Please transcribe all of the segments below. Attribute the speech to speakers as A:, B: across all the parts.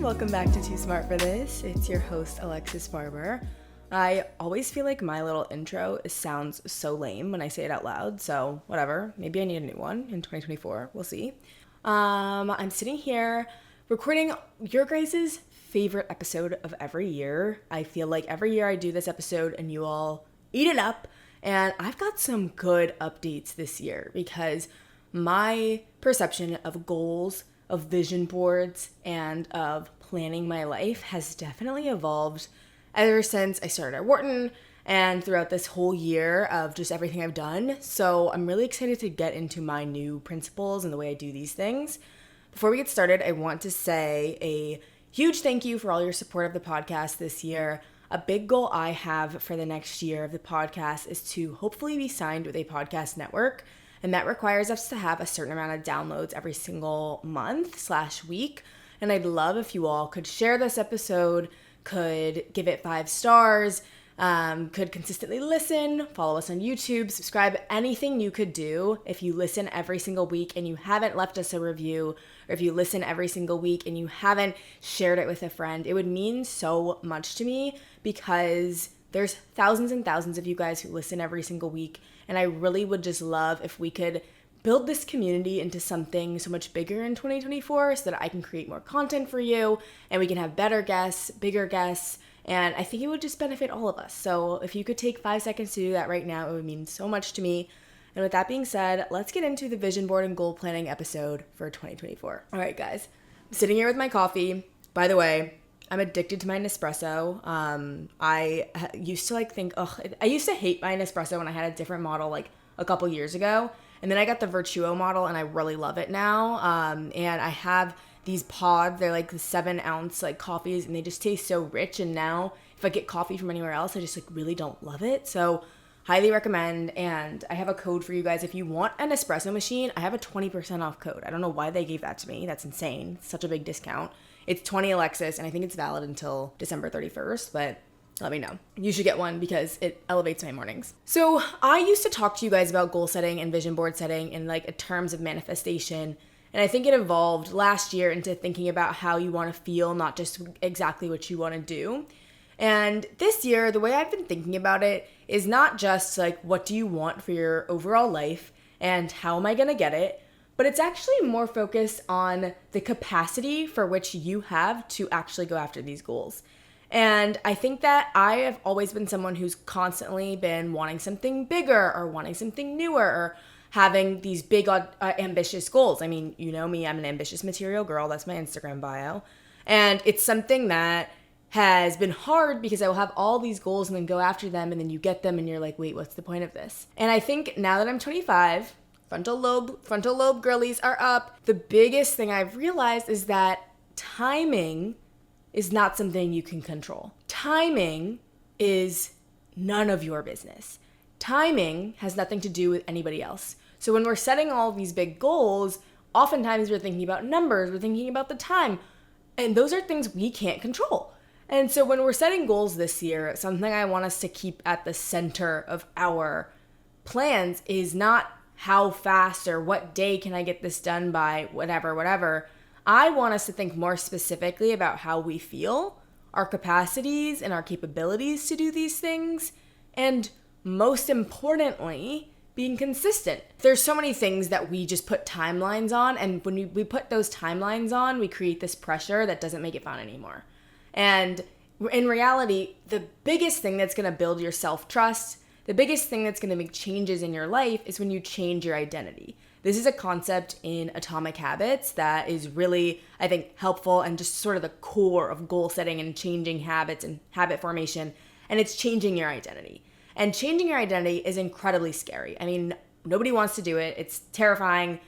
A: welcome back to Too Smart for This. It's your host, Alexis Barber. I always feel like my little intro sounds so lame when I say it out loud, so whatever. Maybe I need a new one in 2024. We'll see. I'm sitting here recording your guys' favorite episode of every year. I feel like every year I do this episode and you all eat it up, and I've got some good updates this year because my perception of goals, of vision boards, and of planning my life has definitely evolved ever since I started at Wharton and throughout this whole year of just everything I've done. So I'm really excited to get into my new principles and the way I do these things. Before we get started, I want to say a huge thank you for all your support of the podcast this year. A big goal I have for the next year of the podcast is to hopefully be signed with a podcast network. And that requires us to have a certain amount of downloads every single month/week. And I'd love if you all could share this episode, could give it 5 stars, could consistently listen, follow us on YouTube, subscribe, anything you could do. If you listen every single week and you haven't left us a review, or if you listen every single week and you haven't shared it with a friend, it would mean so much to me because there's thousands and thousands of you guys who listen every single week. And I really would just love if we could build this community into something so much bigger in 2024 so that I can create more content for you and we can have better guests, bigger guests, and I think it would just benefit all of us. So if you could take 5 seconds to do that right now, it would mean so much to me. And with that being said, let's get into the vision board and goal planning episode for 2024. All right, guys, I'm sitting here with my coffee. By the way, I'm addicted to my Nespresso. I used to I used to hate my Nespresso when I had a different model like a couple years ago. And then I got the Virtuo model and I really love it now. And I have these pods, they're like the 7-ounce like coffees and they just taste so rich. And now if I get coffee from anywhere else, I just like really don't love it. So highly recommend. And I have a code for you guys. If you want an espresso machine, I have a 20% off code. I don't know why they gave that to me. That's insane. It's such a big discount. It's 20 Alexis, and I think it's valid until December 31st, but let me know. You should get one because it elevates my mornings. So I used to talk to you guys about goal setting and vision board setting in like terms of manifestation, and I think it evolved last year into thinking about how you want to feel, not just exactly what you want to do. And this year, the way I've been thinking about it is not just like, what do you want for your overall life and how am I going to get it? But it's actually more focused on the capacity for which you have to actually go after these goals. And I think that I have always been someone who's constantly been wanting something bigger or wanting something newer or having these big, ambitious goals. I mean, you know me, I'm an ambitious material girl. That's my Instagram bio. And it's something that has been hard because I will have all these goals and then go after them and then you get them and you're like, wait, what's the point of this? And I think now that I'm 25, frontal lobe girlies are up. The biggest thing I've realized is that timing is not something you can control. Timing is none of your business. Timing has nothing to do with anybody else. So when we're setting all these big goals, oftentimes we're thinking about numbers, we're thinking about the time, and those are things we can't control. And so when we're setting goals this year, something I want us to keep at the center of our plans is not how fast or what day can I get this done by, whatever. I want us to think more specifically about how we feel, our capacities and our capabilities to do these things, and most importantly, being consistent. There's so many things that we just put timelines on, and when we put those timelines on, we create this pressure that doesn't make it fun anymore. And in reality, the biggest thing that's going to build your self-trust, the biggest thing that's going to make changes in your life is when you change your identity. This is a concept in Atomic Habits that is really, I think, helpful and just sort of the core of goal setting and changing habits and habit formation. And it's changing your identity. And changing your identity is incredibly scary. I mean, nobody wants to do it. It's terrifying.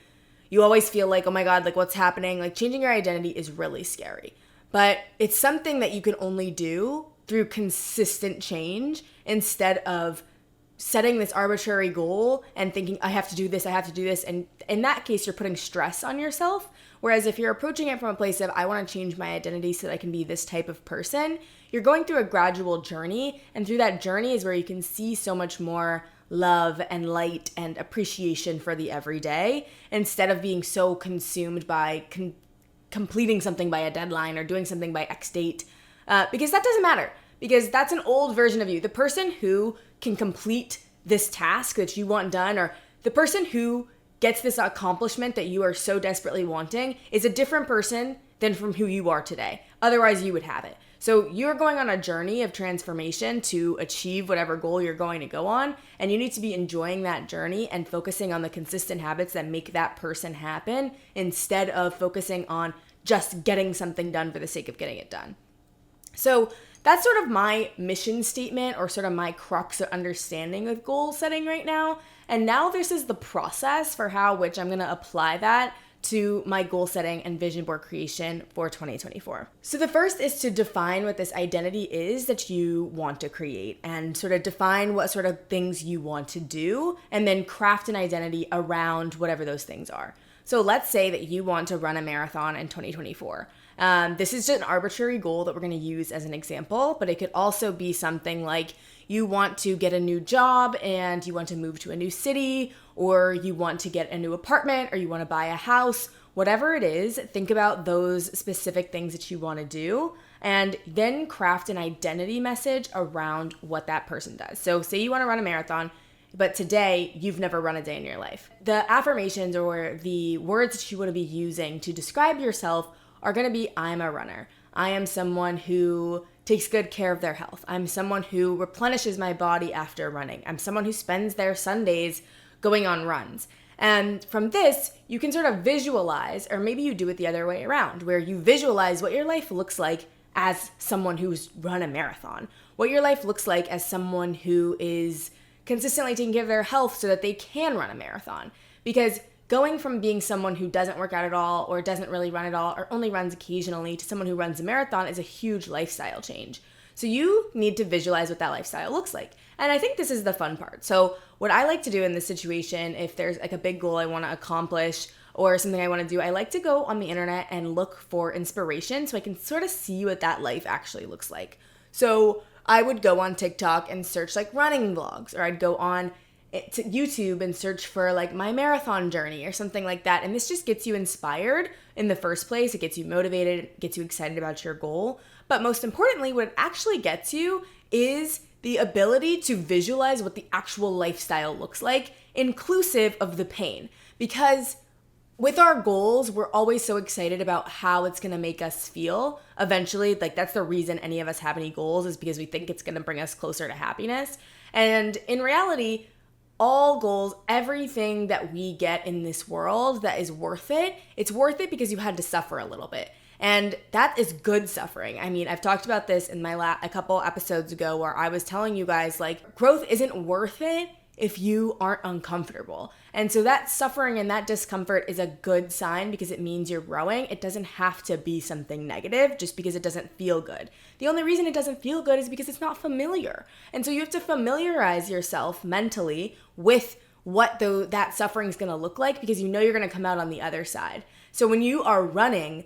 A: You always feel like, oh my God, like what's happening? Like changing your identity is really scary. But it's something that you can only do through consistent change instead of setting this arbitrary goal and thinking, I have to do this. And in that case, you're putting stress on yourself. Whereas if you're approaching it from a place of, I want to change my identity so that I can be this type of person, you're going through a gradual journey. And through that journey is where you can see so much more love and light and appreciation for the everyday instead of being so consumed by completing something by a deadline or doing something by X date, because that doesn't matter, because that's an old version of you. The person who can complete this task that you want done, or the person who gets this accomplishment that you are so desperately wanting, is a different person than from who you are today. Otherwise, you would have it. So you're going on a journey of transformation to achieve whatever goal you're going to go on, and you need to be enjoying that journey and focusing on the consistent habits that make that person happen instead of focusing on just getting something done for the sake of getting it done. So that's sort of my mission statement, or sort of my crux of understanding of goal setting right now. And now this is the process for which I'm going to apply that to my goal setting and vision board creation for 2024. So the first is to define what this identity is that you want to create, and sort of define what sort of things you want to do, and then craft an identity around whatever those things are. So let's say that you want to run a marathon in 2024. This is just an arbitrary goal that we're going to use as an example, but it could also be something like you want to get a new job and you want to move to a new city, or you want to get a new apartment, or you want to buy a house. Whatever it is, think about those specific things that you want to do, and then craft an identity message around what that person does. So say you want to run a marathon, but today you've never run a day in your life. The affirmations or the words that you want to be using to describe yourself are going to be, I'm a runner. I am someone who takes good care of their health. I'm someone who replenishes my body after running. I'm someone who spends their Sundays going on runs. And from this, you can sort of visualize, or maybe you do it the other way around, where you visualize what your life looks like as someone who's run a marathon, what your life looks like as someone who is consistently taking care of their health so that they can run a marathon. Because going from being someone who doesn't work out at all, or doesn't really run at all, or only runs occasionally, to someone who runs a marathon is a huge lifestyle change. So you need to visualize what that lifestyle looks like. And I think this is the fun part. So what I like to do in this situation, if there's like a big goal I want to accomplish or something I want to do, I like to go on the internet and look for inspiration so I can sort of see what that life actually looks like. So I would go on TikTok and search like running vlogs, or I'd go on to YouTube and search for like my marathon journey or something like that. And this just gets you inspired in the first place. It gets you motivated, it gets you excited about your goal. But most importantly, what it actually gets you is the ability to visualize what the actual lifestyle looks like, inclusive of the pain. Because with our goals, we're always so excited about how it's going to make us feel. Eventually, like that's the reason any of us have any goals, is because we think it's going to bring us closer to happiness. And in reality, all goals, everything that we get in this world that is worth it, it's worth it because you had to suffer a little bit. And that is good suffering. I mean, I've talked about this in my a couple episodes ago, where I was telling you guys, like, growth isn't worth it if you aren't uncomfortable. And so that suffering and that discomfort is a good sign, because it means you're growing. It doesn't have to be something negative just because it doesn't feel good. The only reason it doesn't feel good is because it's not familiar. And so you have to familiarize yourself mentally with what that suffering is going to look like, because you know you're going to come out on the other side. So when you are running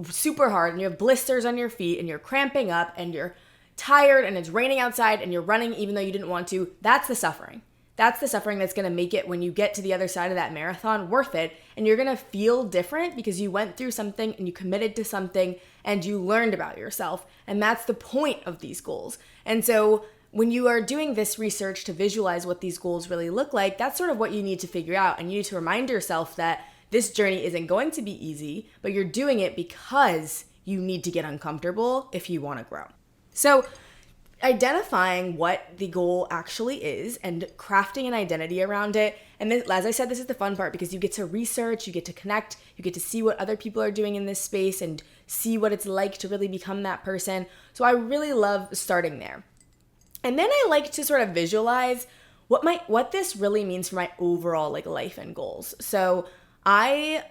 A: super hard and you have blisters on your feet and you're cramping up and you're tired and it's raining outside and you're running even though you didn't want to, that's the suffering. That's the suffering that's going to make it, when you get to the other side of that marathon, worth it. And you're going to feel different because you went through something and you committed to something and you learned about yourself. And that's the point of these goals. And so when you are doing this research to visualize what these goals really look like, that's sort of what you need to figure out. And you need to remind yourself that this journey isn't going to be easy, but you're doing it because you need to get uncomfortable if you want to grow. So identifying what the goal actually is and crafting an identity around it. And this, as I said, this is the fun part, because you get to research, you get to connect, you get to see what other people are doing in this space and see what it's like to really become that person. So I really love starting there. And then I like to sort of visualize what this really means for my overall life and goals. So I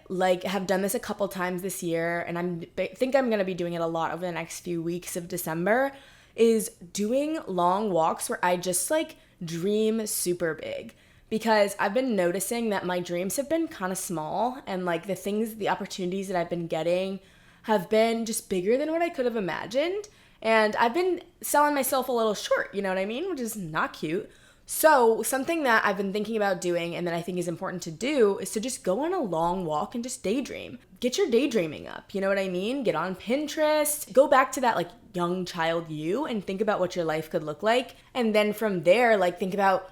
A: have done this a couple times this year, and think I'm going to be doing it a lot over the next few weeks of December, is doing long walks where I just dream super big. Because I've been noticing that my dreams have been kind of small, and the opportunities that I've been getting have been just bigger than what I could have imagined. And I've been selling myself a little short, you know what I mean? Which is not cute. So something that I've been thinking about doing and that I think is important to do is to just go on a long walk and just daydream. Get your daydreaming up. You know what I mean? Get on Pinterest. Go back to that like young child you and think about what your life could look like. And then from there, like think about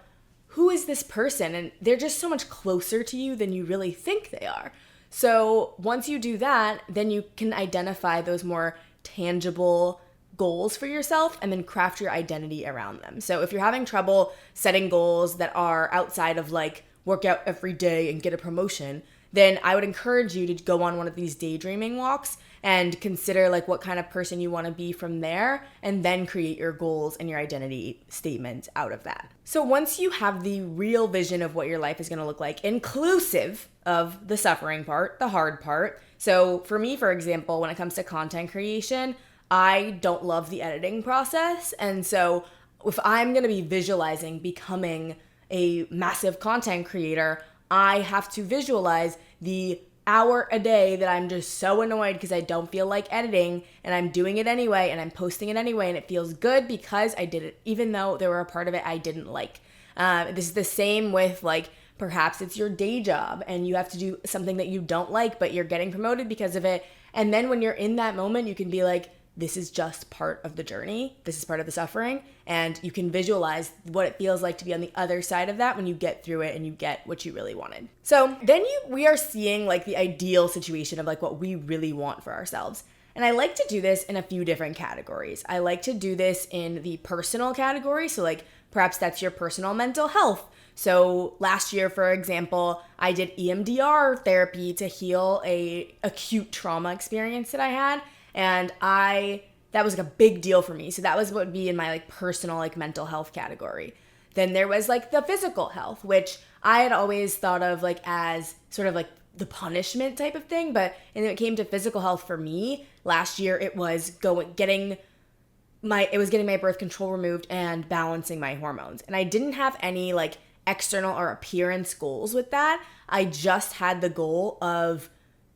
A: who is this person? And they're just so much closer to you than you really think they are. So once you do that, then you can identify those more tangible goals for yourself and then craft your identity around them. So if you're having trouble setting goals that are outside of like work out every day and get a promotion, then I would encourage you to go on one of these daydreaming walks and consider like what kind of person you want to be from there, and then create your goals and your identity statement out of that. So once you have the real vision of what your life is going to look like, inclusive of the suffering part, the hard part. So for me, for example, when it comes to content creation, I don't love the editing process. And so if I'm going to be visualizing becoming a massive content creator, I have to visualize the hour a day that I'm just so annoyed because I don't feel like editing, and I'm doing it anyway and I'm posting it anyway, and it feels good because I did it, even though there were a part of it I didn't like. This is the same with like, perhaps it's your day job and you have to do something that you don't like, but you're getting promoted because of it. And then when you're in that moment, you can be like, this is just part of the journey. This is part of the suffering. And you can visualize what it feels like to be on the other side of that when you get through it and you get what you really wanted. So then we are seeing like the ideal situation of like what we really want for ourselves. And I like to do this in a few different categories. I like to do this in the personal category. So like perhaps that's your personal mental health. So last year, for example, I did EMDR therapy to heal a acute trauma experience that I had. And that was like a big deal for me. So that was what would be in my like personal, like mental health category. Then there was like the physical health, which I had always thought of like as sort of like the punishment type of thing. But when it came to physical health for me, last year it was getting my birth control removed and balancing my hormones. And I didn't have any like external or appearance goals with that. I just had the goal of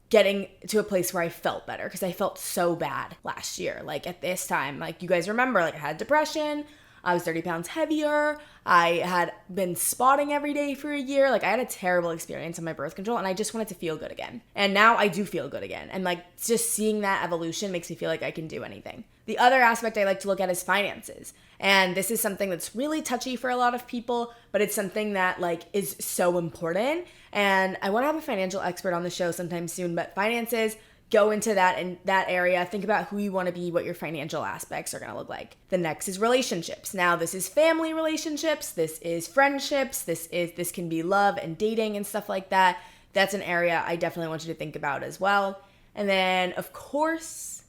A: getting to a place where I felt better, because I felt so bad last year. Like at this time, like you guys remember, like I had depression, I was 30 pounds heavier, I had been spotting every day for a year. Like I had a terrible experience on my birth control, and I just wanted to feel good again. And now I do feel good again. And like just seeing that evolution makes me feel like I can do anything. The other aspect I like to look at is finances. And this is something that's really touchy for a lot of people, but it's something that like is so important. And I want to have a financial expert on the show sometime soon, but finances, go into that in that area. Think about who you want to be, what your financial aspects are going to look like. The next is relationships. Now, this is family relationships. This is friendships. This can be love and dating and stuff like that. That's an area I definitely want you to think about as well. And then, of course,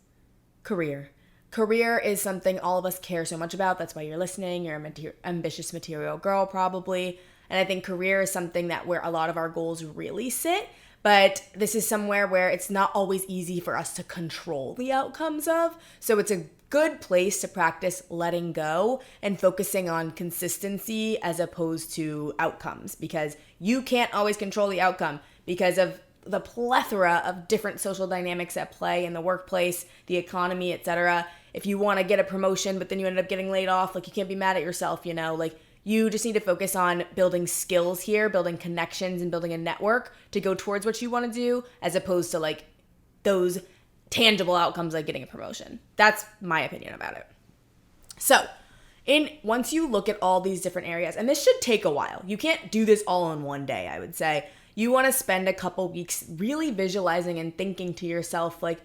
A: career. Career is something all of us care so much about. That's why you're listening. You're an ambitious material girl, probably. And I think career is something that where a lot of our goals really sit. But this is somewhere where it's not always easy for us to control the outcomes of. So it's a good place to practice letting go and focusing on consistency as opposed to outcomes, because you can't always control the outcome because of the plethora of different social dynamics at play in the workplace, the economy, etc. If you want to get a promotion, but then you end up getting laid off, like you can't be mad at yourself, you know, like you just need to focus on building skills here, building connections and building a network to go towards what you want to do, as opposed to like those tangible outcomes like getting a promotion. That's my opinion about it. So once you look at all these different areas, and this should take a while, you can't do this all in one day, I would say. You want to spend a couple weeks really visualizing and thinking to yourself, like,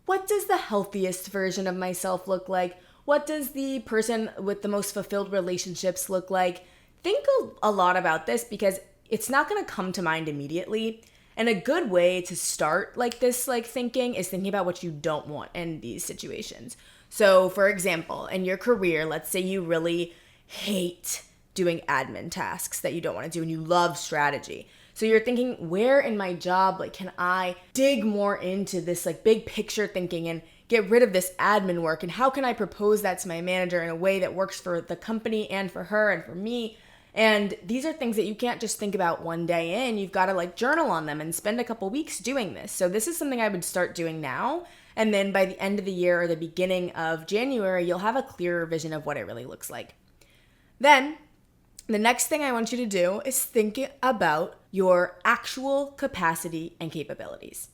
A: what does the healthiest version of myself look like? What does the person with the most fulfilled relationships look like? Think a lot about this, because it's not going to come to mind immediately. And a good way to start like this, like thinking, is thinking about what you don't want in these situations. So for example, in your career, let's say you really hate doing admin tasks that you don't want to do and you love strategy. So you're thinking, where in my job, like, can I dig more into this like big picture thinking and get rid of this admin work? And how can I propose that to my manager in a way that works for the company and for her and for me? And these are things that you can't just think about one day in. You've got to like journal on them and spend a couple weeks doing this. So this is something I would start doing now. And then by the end of the year or the beginning of January, you'll have a clearer vision of what it really looks like. Then The next thing I want you to do is think about your actual capacity and capabilities.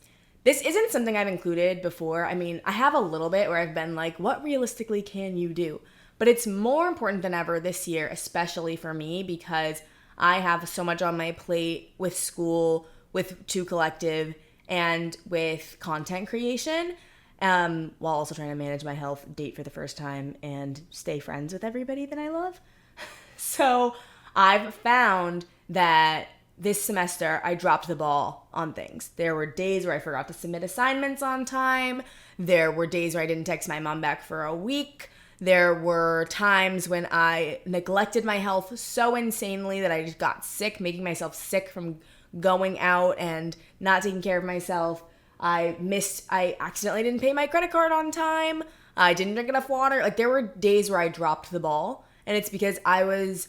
A: This isn't something I've included before. I mean, I have a little bit where I've been like, what realistically can you do? But it's more important than ever this year, especially for me, because I have so much on my plate with school, with 2 Collective, and with content creation, while also trying to manage my health, date for the first time, and stay friends with everybody that I love. So I've found that this semester I dropped the ball on things. There were days where I forgot to submit assignments on time. There were days where I didn't text my mom back for a week. There were times when I neglected my health so insanely that I just got sick, making myself sick from going out and not taking care of myself. I accidentally didn't pay my credit card on time. I didn't drink enough water. Like, there were days where I dropped the ball, and it's because I was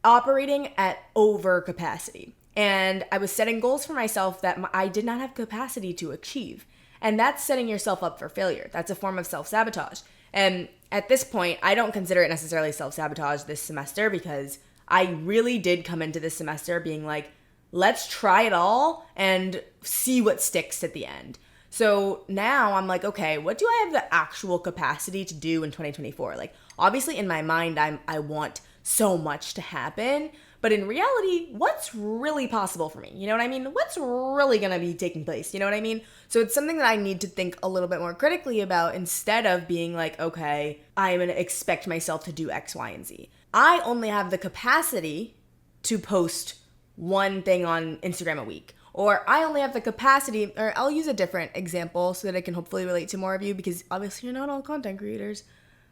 A: operating at over capacity. And I was setting goals for myself that I did not have capacity to achieve. And that's setting yourself up for failure. That's a form of self-sabotage. And at this point, I don't consider it necessarily self-sabotage this semester, because I really did come into this semester being like, let's try it all and see what sticks at the end. So now I'm like, okay, what do I have the actual capacity to do in 2024? Like, obviously in my mind, I want so much to happen, but in reality, what's really possible for me? You know what I mean? What's really gonna be taking place? You know what I mean? So it's something that I need to think a little bit more critically about, instead of being like, okay, I'm gonna expect myself to do X, Y, and Z. I only have the capacity to post one thing on Instagram a week. Or I only have the capacity, or I'll use a different example so that I can hopefully relate to more of you, because obviously you're not all content creators.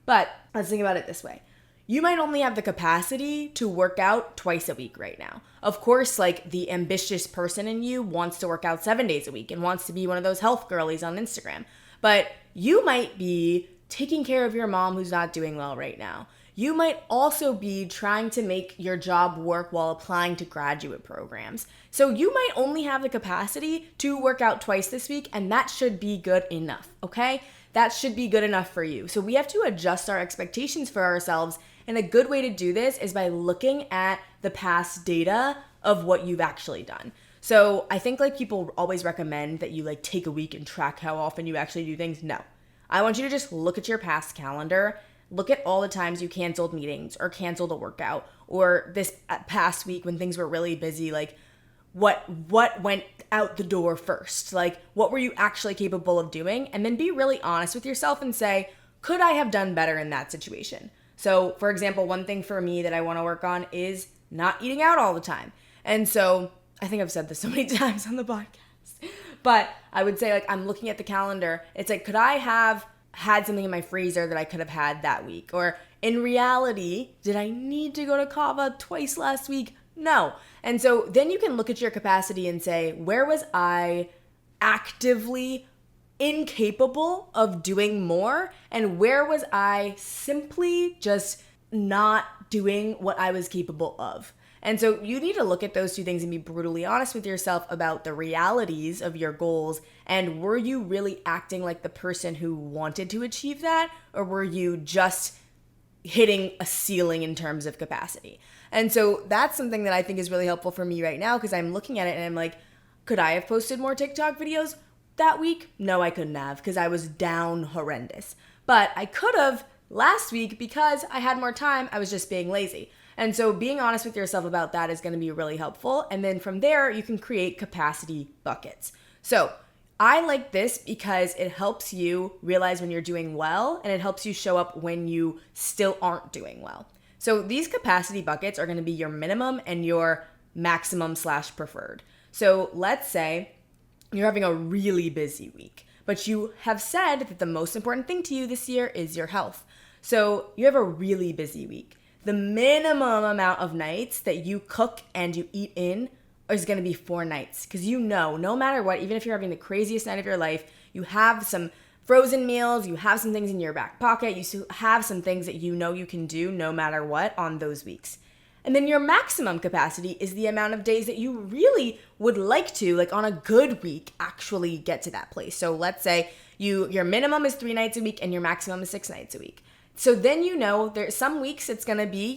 A: But let's think about it this way. You might only have the capacity to work out twice a week right now. Of course, like, the ambitious person in you wants to work out 7 days a week and wants to be one of those health girlies on Instagram. But you might be taking care of your mom who's not doing well right now. You might also be trying to make your job work while applying to graduate programs. So you might only have the capacity to work out twice this week, and that should be good enough, okay? That should be good enough for you. So we have to adjust our expectations for ourselves, and a good way to do this is by looking at the past data of what you've actually done. So I think, like, people always recommend that you, like, take a week and track how often you actually do things. No. I want you to just look at your past calendar. Look at all the times you canceled meetings or canceled a workout, or this past week when things were really busy, like, what went out the door first? Like, what were you actually capable of doing? And then be really honest with yourself and say, could I have done better in that situation? So, for example, one thing for me that I want to work on is not eating out all the time. And so I think I've said this so many times on the podcast, but I would say, like, I'm looking at the calendar. It's like, could I have had something in my freezer that I could have had that week? Or in reality, did I need to go to Kava twice last week? No. And so then you can look at your capacity and say, where was I actively incapable of doing more? And where was I simply just not doing what I was capable of? And so you need to look at those 2 things and be brutally honest with yourself about the realities of your goals. And were you really acting like the person who wanted to achieve that? Or were you just hitting a ceiling in terms of capacity? And so that's something that I think is really helpful for me right now, because I'm looking at it and I'm like, could I have posted more TikTok videos that week? No, I couldn't have, because I was down horrendous. But I could have last week because I had more time. I was just being lazy. And so being honest with yourself about that is going to be really helpful. And then from there, you can create capacity buckets. So I like this because it helps you realize when you're doing well, and it helps you show up when you still aren't doing well. So these capacity buckets are going to be your minimum and your maximum / preferred. So let's say you're having a really busy week, but you have said that the most important thing to you this year is your health. So you have a really busy week. The minimum amount of nights that you cook and you eat in is going to be 4 nights. Because you know, no matter what, even if you're having the craziest night of your life, you have some frozen meals, you have some things in your back pocket, you have some things that you know you can do no matter what on those weeks. And then your maximum capacity is the amount of days that you really would like to, like on a good week, actually get to that place. So let's say your minimum is 3 nights a week and your maximum is 6 nights a week. So then there's some weeks it's going to be,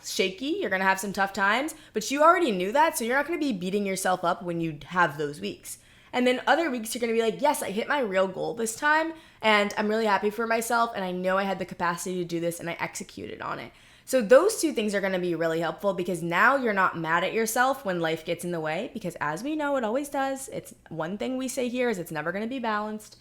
A: shaky. You're going to have some tough times, but you already knew that. So you're not going to be beating yourself up when you have those weeks. And then other weeks you're going to be like, yes, I hit my real goal this time and I'm really happy for myself and I know I had the capacity to do this and I executed on it. So those two things are going to be really helpful because now you're not mad at yourself when life gets in the way, because as we know, it always does. It's one thing we say here is it's never going to be balanced.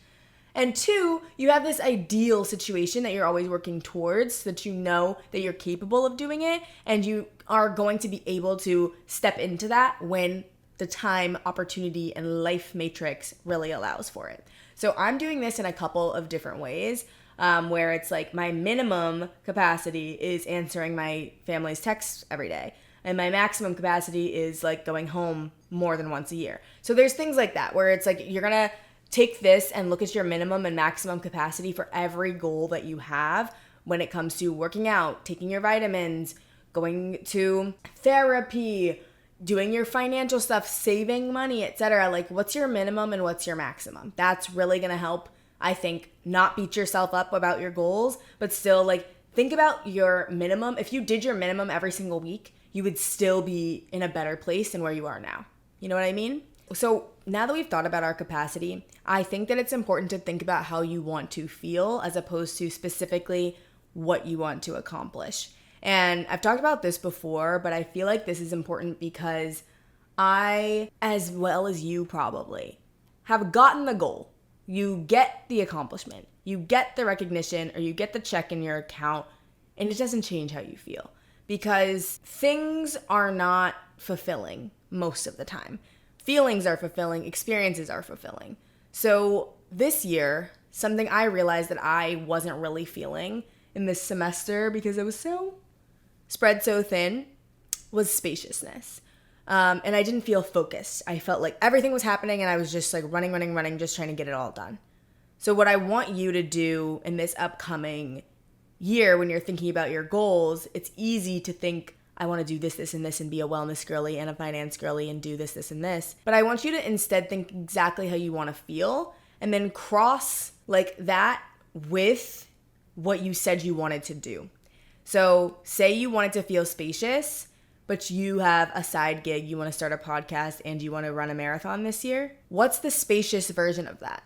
A: And two, you have this ideal situation that you're always working towards so that you know that you're capable of doing it and you are going to be able to step into that when the time, opportunity, and life matrix really allows for it. So I'm doing this in a couple of different ways where it's like my minimum capacity is answering my family's texts every day. And my maximum capacity is like going home more than once a year. So there's things like that where it's like you're going to take this and look at your minimum and maximum capacity for every goal that you have when it comes to working out, taking your vitamins, going to therapy, doing your financial stuff, saving money, etc. Like what's your minimum and what's your maximum? That's really going to help, I think, not beat yourself up about your goals, but still like think about your minimum. If you did your minimum every single week, you would still be in a better place than where you are now. You know what I mean? So now that we've thought about our capacity, I think that it's important to think about how you want to feel as opposed to specifically what you want to accomplish. And I've talked about this before, but I feel like this is important because I, as well as you probably, have gotten the goal. You get the accomplishment, you get the recognition, or you get the check in your account, and it doesn't change how you feel because things are not fulfilling most of the time. Feelings are fulfilling, experiences are fulfilling. So this year, something I realized that I wasn't really feeling in this semester because it was so spread so thin was spaciousness. And I didn't feel focused. I felt like everything was happening and I was just like running, just trying to get it all done. So what I want you to do in this upcoming year when you're thinking about your goals, it's easy to think, I want to do this, this, and this, and be a wellness girly and a finance girly and do this, this, and this. But I want you to instead think exactly how you want to feel and then cross like that with what you said you wanted to do. So say you wanted to feel spacious, but you have a side gig, you want to start a podcast, and you want to run a marathon this year. What's the spacious version of that?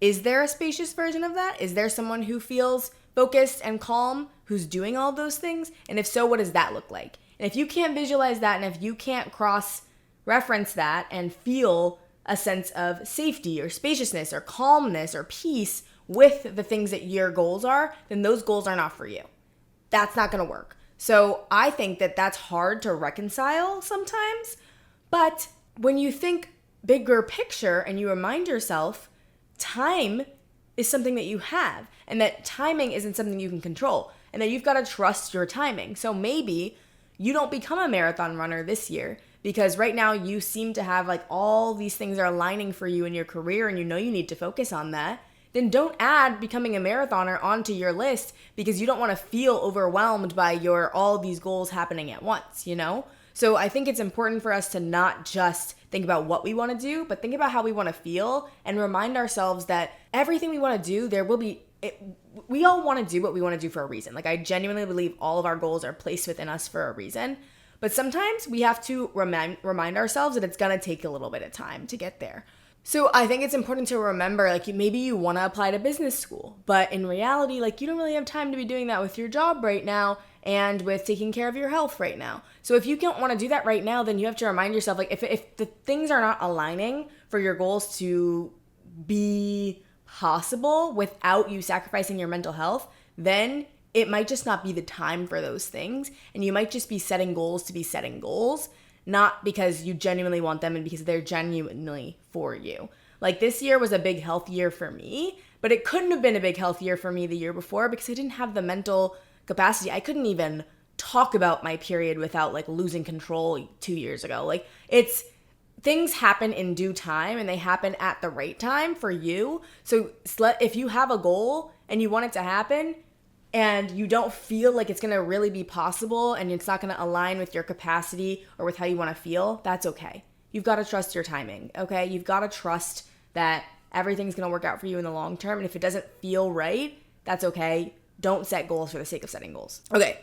A: Is there a spacious version of that? Is there someone who feels focused and calm, who's doing all those things? And if so, what does that look like? And if you can't visualize that, and if you can't cross-reference that and feel a sense of safety or spaciousness or calmness or peace with the things that your goals are, then those goals are not for you. That's not going to work. So I think that that's hard to reconcile sometimes. But when you think bigger picture and you remind yourself, time is something that you have and that timing isn't something you can control and that you've got to trust your timing. So maybe you don't become a marathon runner this year because right now you seem to have like all these things are aligning for you in your career and you know you need to focus on that. Then don't add becoming a marathoner onto your list because you don't want to feel overwhelmed by all these goals happening at once, you know? So I think it's important for us to not just think about what we want to do, but think about how we want to feel and remind ourselves that everything we want to do, we all want to do what we want to do for a reason. Like I genuinely believe all of our goals are placed within us for a reason. But sometimes we have to remind ourselves that it's going to take a little bit of time to get there. So I think it's important to remember, like maybe you want to apply to business school, but in reality, like you don't really have time to be doing that with your job right now and with taking care of your health right now. So if you don't want to do that right now, then you have to remind yourself, like if the things are not aligning for your goals to be possible without you sacrificing your mental health, then it might just not be the time for those things. And you might just be setting goals to be setting goals, not because you genuinely want them and because they're genuinely for you. Like this year was a big health year for me, but it couldn't have been a big health year for me the year before because I didn't have the mental capacity. I couldn't even talk about my period without like losing control 2 years ago. Like things happen in due time and they happen at the right time for you. So if you have a goal and you want it to happen, and you don't feel like it's going to really be possible and it's not going to align with your capacity or with how you want to feel, that's okay. You've got to trust your timing, okay? You've got to trust that everything's going to work out for you in the long term. And if it doesn't feel right, that's okay. Don't set goals for the sake of setting goals. Okay,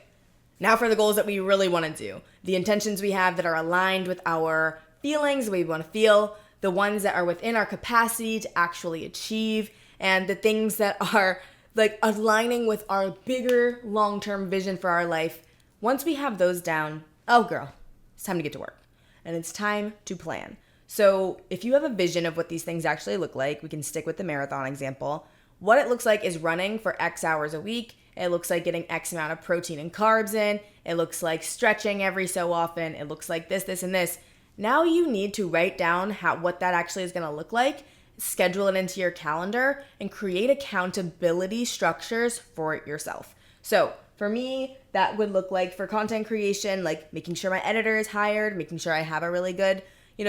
A: now for the goals that we really want to do. The intentions we have that are aligned with our feelings, the way we want to feel, the ones that are within our capacity to actually achieve, and the things that are like aligning with our bigger long-term vision for our life. Once we have those down, oh girl, it's time to get to work. And it's time to plan. So if you have a vision of what these things actually look like, we can stick with the marathon example. What it looks like is running for X hours a week. It looks like getting X amount of protein and carbs in. It looks like stretching every so often. It looks like this, and this. Now you need to write down what that actually is going to look like, schedule it into your calendar, and create accountability structures for it yourself. So for me, that would look like for content creation, like making sure my editor is hired, making sure I have a really good,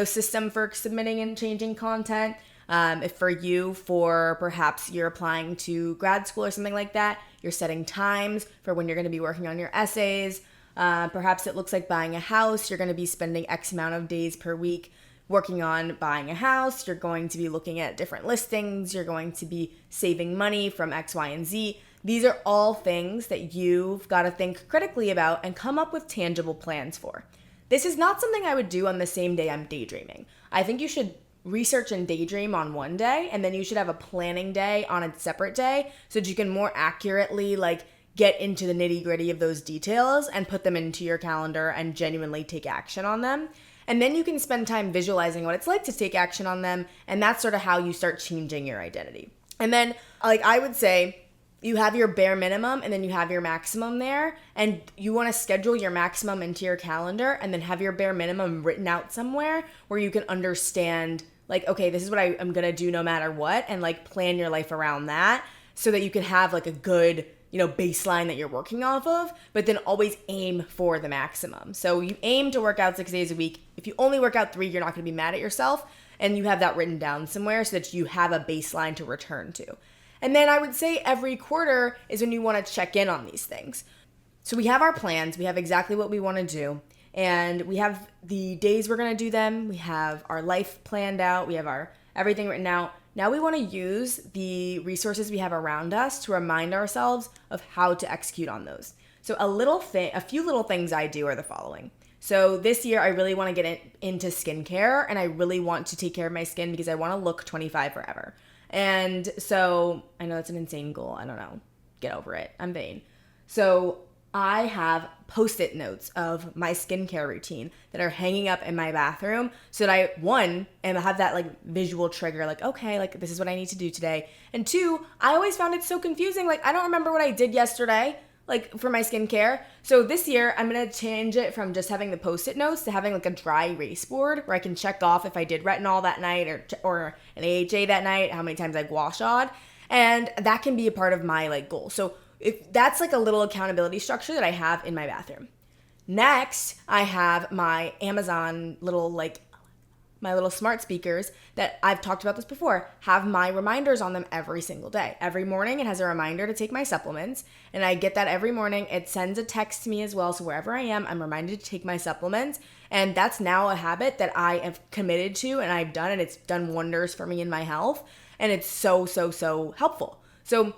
A: system for submitting and changing content. If for you, for perhaps you're applying to grad school or something like that, you're setting times for when you're going to be working on your essays. Perhaps it looks like buying a house. You're going to be spending X amount of days per week working on buying a house. You're going to be looking at different listings. You're going to be saving money from X, Y, and Z. These are all things that you've got to think critically about and come up with tangible plans for. This is not something I would do on the same day I'm daydreaming. I think you should research and daydream on one day, and then you should have a planning day on a separate day so that you can more accurately get into the nitty-gritty of those details and put them into your calendar and genuinely take action on them. And then you can spend time visualizing what it's like to take action on them, and that's sort of how you start changing your identity. And then, I would say, you have your bare minimum and then you have your maximum there, and you want to schedule your maximum into your calendar and then have your bare minimum written out somewhere where you can understand, okay, this is what I'm going to do no matter what, and plan your life around that so that you can have a good baseline that you're working off of, but then always aim for the maximum. So you aim to work out 6 days a week. If you only work out 3, you're not going to be mad at yourself, and you have that written down somewhere so that you have a baseline to return to. And then I would say every quarter is when you want to check in on these things. So we have our plans, we have exactly what we want to do, and we have the days we're going to do them, we have our life planned out, we have our everything written out. Now we want to use the resources we have around us to remind ourselves of how to execute on those. So a few little things I do are the following. So this year I really want to get into skincare, and I really want to take care of my skin because I want to look 25 forever. And so I know that's an insane goal. I don't know. Get over it. I'm vain. So I have Post-it notes of my skincare routine that are hanging up in my bathroom so that I have that visual trigger, okay, this is what I need to do today. And 2, I always found it so confusing. I don't remember what I did yesterday, for my skincare. So this year I'm going to change it from just having the Post-it notes to having a dry erase board where I can check off if I did retinol that night or an AHA that night, how many times I gua sha'd. And that can be a part of my goal. So if that's a little accountability structure that I have in my bathroom. Next, I have my Amazon my little smart speakers that I've talked about this before, have my reminders on them every single day. Every morning it has a reminder to take my supplements, and I get that every morning. It sends a text to me as well, so wherever I am, I'm reminded to take my supplements, and that's now a habit that I have committed to and I've done, and it's done wonders for me in my health, and it's so, so, so helpful. So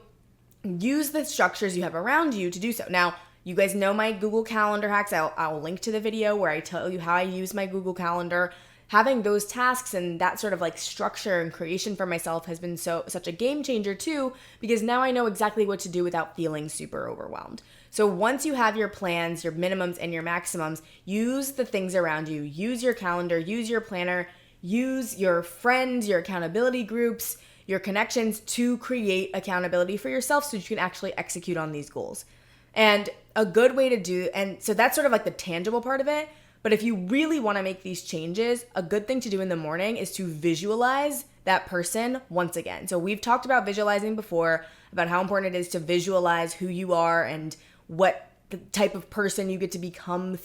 A: use the structures you have around you to do so. Now, you guys know my Google Calendar hacks. I'll link to the video where I tell you how I use my Google Calendar. Having those tasks and that sort of structure and creation for myself has been such a game changer too, because now I know exactly what to do without feeling super overwhelmed. So once you have your plans, your minimums and your maximums, use the things around you. Use your calendar, use your planner, use your friends, your accountability groups, your connections to create accountability for yourself so you can actually execute on these goals. And a good way to do, and so that's sort of the tangible part of it. But if you really want to make these changes, a good thing to do in the morning is to visualize that person once again. So we've talked about visualizing before, about how important it is to visualize who you are and what the type of person you get to becoming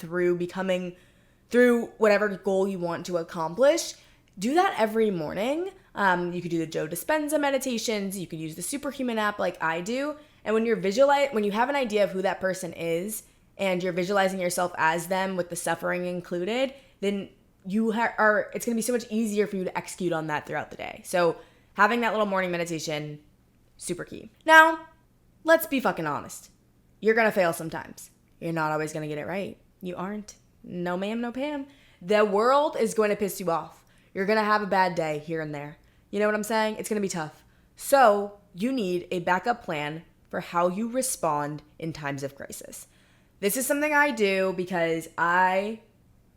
A: through whatever goal you want to accomplish. Do that every morning. You could do the Joe Dispenza meditations. You could use the Superhuman app like I do. And when you have an idea of who that person is, and you're visualizing yourself as them with the suffering included, then it's going to be so much easier for you to execute on that throughout the day. So having that little morning meditation, super key. Now, let's be fucking honest. You're gonna fail sometimes. You're not always gonna get it right. You aren't. No ma'am, no Pam. The world is going to piss you off. You're gonna have a bad day here and there. You know what I'm saying? It's gonna be tough. So you need a backup plan for how you respond in times of crisis. This is something I do because I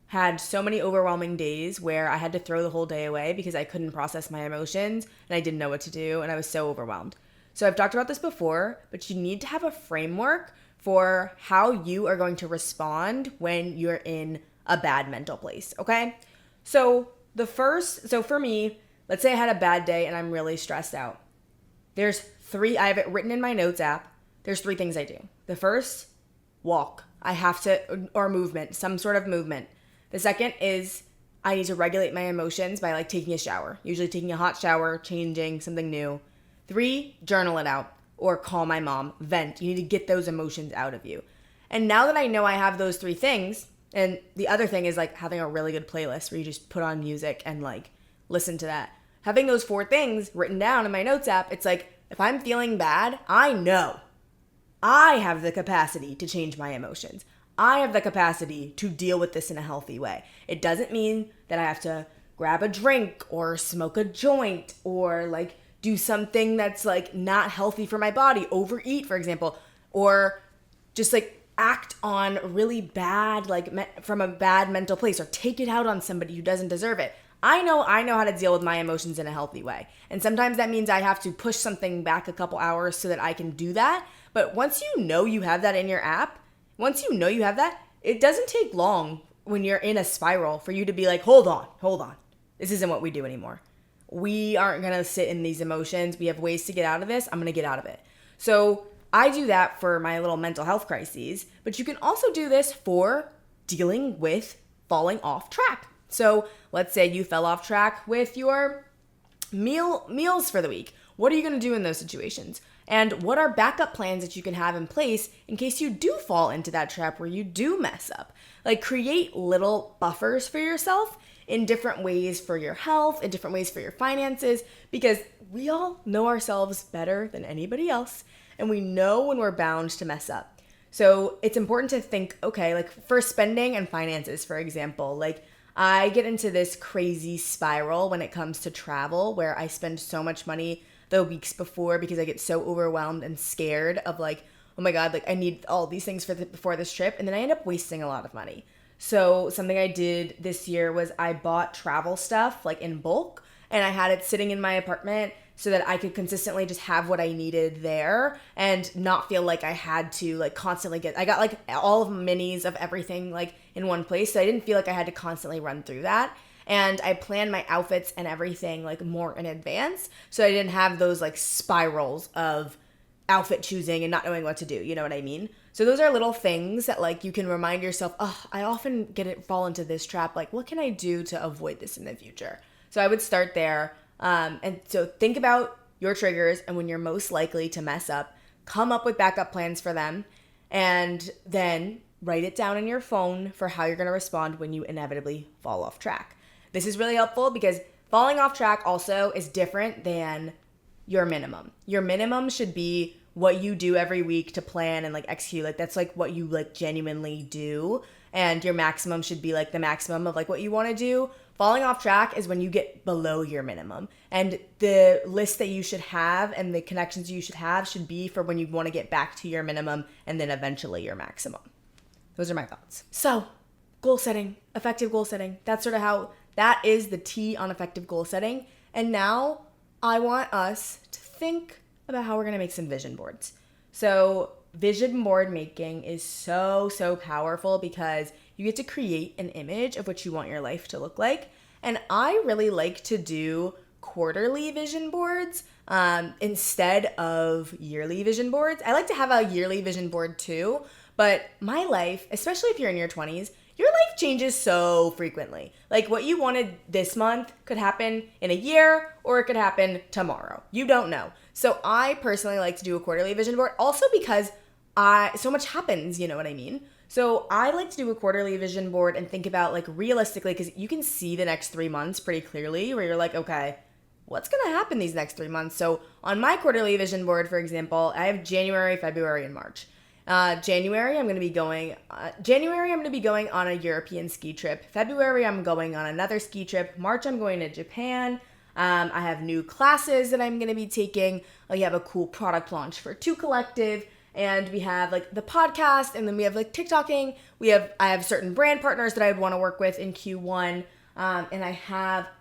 A: had so many overwhelming days where I had to throw the whole day away because I couldn't process my emotions and I didn't know what to do and I was so overwhelmed. So I've talked about this before, but you need to have a framework for how you are going to respond when you're in a bad mental place, okay? So for me, let's say I had a bad day and I'm really stressed out. I have it written in my notes app. There's 3 things I do. The first, walk. Or movement, some sort of movement. The second is I need to regulate my emotions by taking a shower, usually taking a hot shower, changing something new. 3, journal it out or call my mom, vent. You need to get those emotions out of you. And now that I know I have those 3 things, and the other thing is having a really good playlist where you just put on music and listen to that. Having those 4 things written down in my notes app, it's if I'm feeling bad, I know I have the capacity to change my emotions. I have the capacity to deal with this in a healthy way. It doesn't mean that I have to grab a drink or smoke a joint or do something that's not healthy for my body, overeat, for example, or just act on really bad, from a bad mental place, or take it out on somebody who doesn't deserve it. I know how to deal with my emotions in a healthy way. And sometimes that means I have to push something back a couple hours so that I can do that. But once you know you have that in your app, it doesn't take long when you're in a spiral for you to be hold on. This isn't what we do anymore. We aren't going to sit in these emotions. We have ways to get out of this. I'm going to get out of it. So I do that for my little mental health crises, but you can also do this for dealing with falling off track. So let's say you fell off track with your meals for the week. What are you going to do in those situations? And what are backup plans that you can have in place in case you do fall into that trap where you do mess up? Create little buffers for yourself in different ways for your health, in different ways for your finances, because we all know ourselves better than anybody else, and we know when we're bound to mess up. So it's important to think, okay, for spending and finances, for example, I get into this crazy spiral when it comes to travel where I spend so much money the weeks before because I get so overwhelmed and scared of oh my God, I need all these things before this trip. And then I end up wasting a lot of money. So something I did this year was I bought travel stuff in bulk and I had it sitting in my apartment so that I could consistently just have what I needed there and not feel like I had to constantly I got all of minis of everything in one place. So I didn't feel like I had to constantly run through that. And I planned my outfits and everything more in advance. So I didn't have those spirals of outfit choosing and not knowing what to do. You know what I mean? So those are little things that you can remind yourself, I often fall into this trap. What can I do to avoid this in the future? So I would start there. And so think about your triggers and when you're most likely to mess up, come up with backup plans for them, and then write it down in your phone for how you're going to respond when you inevitably fall off track. This is really helpful because falling off track also is different than your minimum. Your minimum should be what you do every week to plan and execute. That's what you genuinely do. And your maximum should be the maximum of what you want to do. Falling off track is when you get below your minimum. And the list that you should have and the connections you should have should be for when you want to get back to your minimum and then eventually your maximum. Those are my thoughts. So, goal setting, effective goal setting. That's sort of that is the T on effective goal setting. And now I want us to think about how we're going to make some vision boards. So vision board making is so powerful because you get to create an image of what you want your life to look like. And I really like to do quarterly vision boards instead of yearly vision boards. I like to have a yearly vision board too, but my life, especially if you're in your 20s, your life changes so frequently. What you wanted this month could happen in a year or it could happen tomorrow. You don't know. So I personally like to do a quarterly vision board also because so much happens, you know what I mean? So I like to do a quarterly vision board and think about realistically, because you can see the next 3 months pretty clearly where you're okay, what's going to happen these next 3 months? So on my quarterly vision board, for example, I have January, February, and March. January, I'm going to be going on a European ski trip. February, I'm going on another ski trip. March, I'm going to Japan. I have new classes that I'm going to be taking. We have a cool product launch for Two Collective, and we have like the podcast, and then we have like TikToking. I have certain brand partners that I would want to work with in Q1. And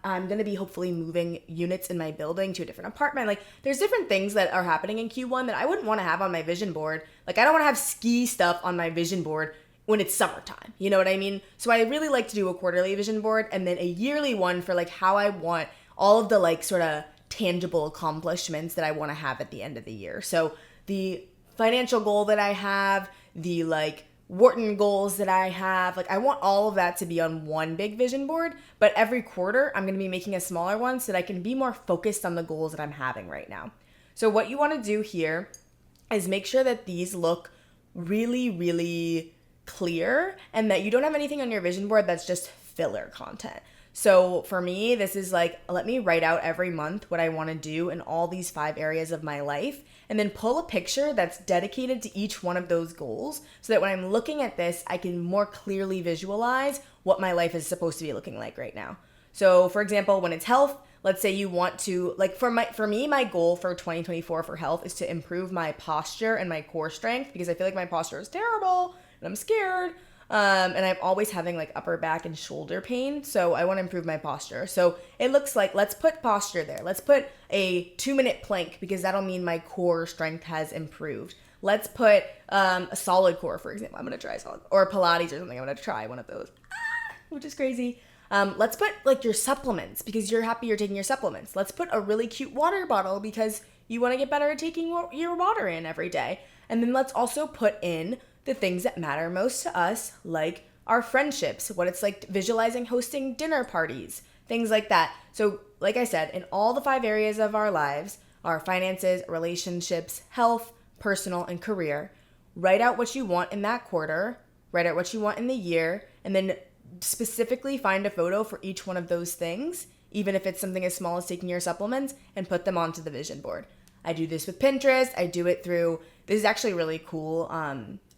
A: I'm going to be hopefully moving units in my building to a different apartment. Like, there's different things that are happening in Q1 that I wouldn't want to have on my vision board. Like, I don't want to have ski stuff on my vision board when it's summertime. You know what I mean? So I really like to do a quarterly vision board and then a yearly one for like how I want all of the like sort of tangible accomplishments that I want to have at the end of the year. So the financial goal that I have, the like Wharton goals that I have, like I want all of that to be on one big vision board, but every quarter I'm going to be making a smaller one so that I can be more focused on the goals that I'm having right now. So what you want to do here is make sure that these look really, really clear and that you don't have anything on your vision board that's just filler content. So for me, this is like, let me write out every month what I want to do in all these 5 areas of my life, and then pull a picture that's dedicated to each one of those goals so that when I'm looking at this, I can more clearly visualize what my life is supposed to be looking like right now. So for example, when it's health, let's say you want to, like for me, my goal for 2024 for health is to improve my posture and my core strength, because I feel like my posture is terrible and I'm scared. And I'm always having like upper back and shoulder pain. So I want to improve my posture. So it looks like, let's put posture there. Let's put a 2-minute plank, because that'll mean my core strength has improved. Let's put a solid core, for example. I'm going to try solid, or Pilates or something. I'm going to try one of those, which is crazy. Let's put like your supplements, because you're happy you're taking your supplements. Let's put a really cute water bottle because you want to get better at taking your water in every day. And then let's also put in the things that matter most to us, like our friendships, what it's like visualizing hosting dinner parties, things like that. So like I said, in all the 5 areas of our lives, our finances, relationships, health, personal, and career, write out what you want in that quarter, write out what you want in the year, and then specifically find a photo for each one of those things, even if it's something as small as taking your supplements, and put them onto the vision board. I do this with Pinterest. I do it through, this is actually really cool.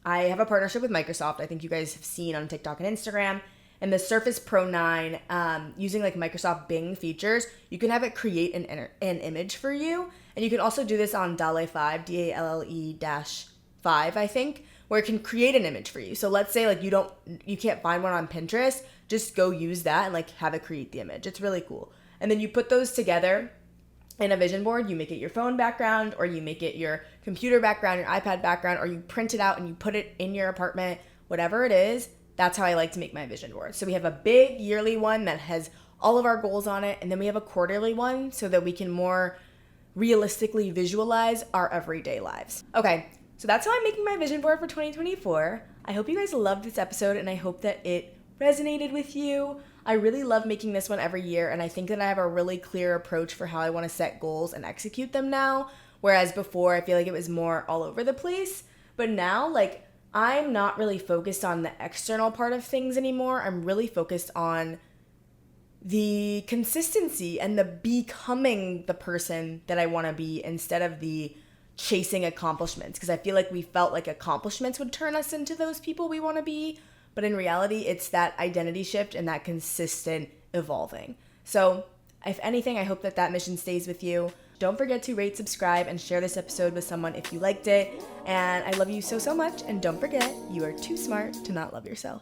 A: I have a partnership with Microsoft. I think you guys have seen on TikTok and Instagram. And the Surface Pro 9, using like Microsoft Bing features, you can have it create an image for you. And you can also do this on DALL-E 5, DALLE-5, I think, where it can create an image for you. So let's say like you can't find one on Pinterest, just go use that and like have it create the image. It's really cool. And then you put those together in a vision board. You make it your phone background, or you make it your computer background, your iPad background, or you print it out and you put it in your apartment, whatever it is. That's how I like to make my vision board. So we have a big yearly one that has all of our goals on it, and then we have a quarterly one so that we can more realistically visualize our everyday lives. Okay, so that's how I'm making my vision board for 2024. I hope you guys loved this episode, and I hope that it resonated with you. I really love making this one every year, and I think that I have a really clear approach for how I want to set goals and execute them now, whereas before I feel like it was more all over the place. But now, like, I'm not really focused on the external part of things anymore. I'm really focused on the consistency and the becoming the person that I want to be, instead of the chasing accomplishments, because I feel like we felt like accomplishments would turn us into those people we want to be. But in reality, it's that identity shift and that consistent evolving. So if anything, I hope that mission stays with you. Don't forget to rate, subscribe, and share this episode with someone if you liked it. And I love you so, so much. And don't forget, you are too smart to not love yourself.